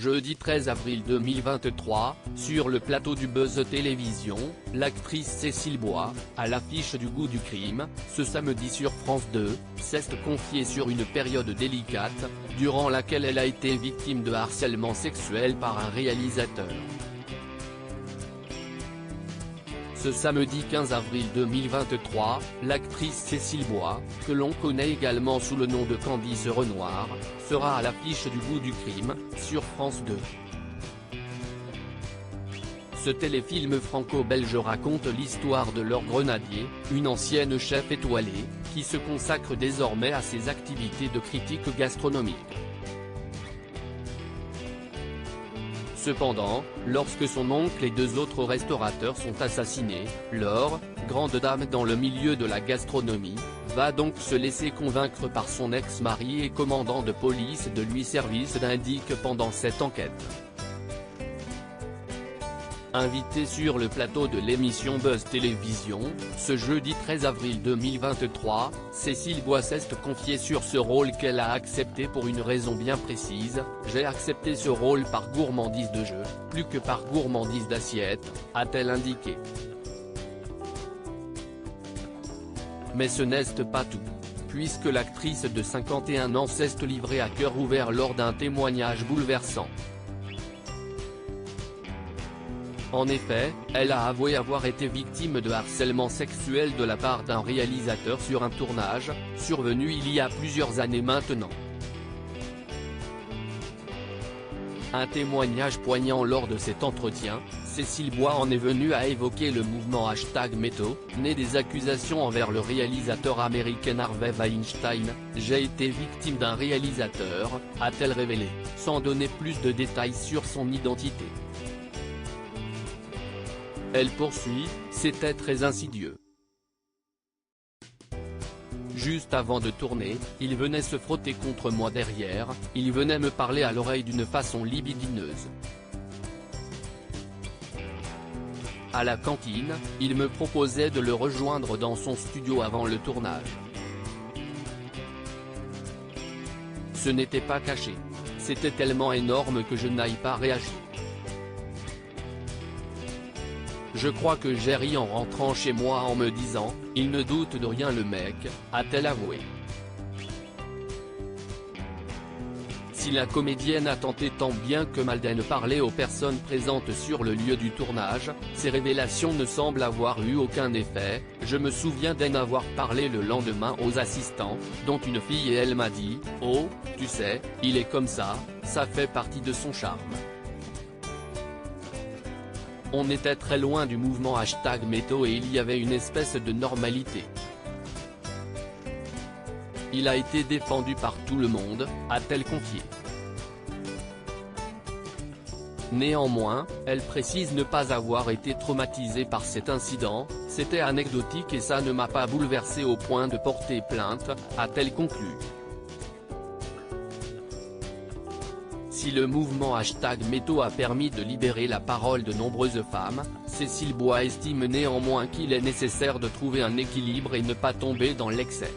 Jeudi 13 avril 2023, sur le plateau du Buzz Télévision, l'actrice Cécile Bois, à l'affiche du Goût du crime, ce samedi sur France 2, s'est confiée sur une période délicate, durant laquelle elle a été victime de harcèlement sexuel par un réalisateur. Ce samedi 15 avril 2023, l'actrice Cécile Bois, que l'on connaît également sous le nom de Candice Renoir, sera à l'affiche du Goût du crime, sur France 2. Ce téléfilm franco-belge raconte l'histoire de Laure Grenadier, une ancienne chef étoilée, qui se consacre désormais à ses activités de critique gastronomique. Cependant, lorsque son oncle et deux autres restaurateurs sont assassinés, Laure, grande dame dans le milieu de la gastronomie, va donc se laisser convaincre par son ex-mari et commandant de police de lui service d'indique pendant cette enquête. Invitée sur le plateau de l'émission Buzz Télévision, ce jeudi 13 avril 2023, Cécile Bois s'est confiée sur ce rôle qu'elle a accepté pour une raison bien précise: « J'ai accepté ce rôle par gourmandise de jeu, plus que par gourmandise d'assiette », a-t-elle indiqué. Mais ce n'est pas tout, puisque l'actrice de 51 ans s'est livrée à cœur ouvert lors d'un témoignage bouleversant. En effet, elle a avoué avoir été victime de harcèlement sexuel de la part d'un réalisateur sur un tournage, survenu il y a plusieurs années maintenant. Un témoignage poignant lors de cet entretien, Cécile Bois en est venue à évoquer le mouvement #MeToo, né des accusations envers le réalisateur américain Harvey Weinstein. « J'ai été victime d'un réalisateur », a-t-elle révélé, sans donner plus de détails sur son identité. Elle poursuit, « C'était très insidieux. Juste avant de tourner, il venait se frotter contre moi derrière, il venait me parler à l'oreille d'une façon libidineuse. À la cantine, il me proposait de le rejoindre dans son studio avant le tournage. Ce n'était pas caché. C'était tellement énorme que je n'aille pas réagi. Je crois que j'ai ri en rentrant chez moi en me disant, il ne doute de rien le mec, a-t-elle avoué. Si la comédienne a tenté tant bien que mal de parler aux personnes présentes sur le lieu du tournage, ces révélations ne semblent avoir eu aucun effet. Je me souviens d'en avoir parlé le lendemain aux assistants, dont une fille, et elle m'a dit, « Oh, tu sais, il est comme ça fait partie de son charme. » On était très loin du mouvement #MeToo et il y avait une espèce de normalité. Il a été défendu par tout le monde, a-t-elle confié. Néanmoins, elle précise ne pas avoir été traumatisée par cet incident, c'était anecdotique et ça ne m'a pas bouleversée au point de porter plainte, a-t-elle conclu. Si le mouvement #MeToo a permis de libérer la parole de nombreuses femmes, Cécile Bois estime néanmoins qu'il est nécessaire de trouver un équilibre et ne pas tomber dans l'excès.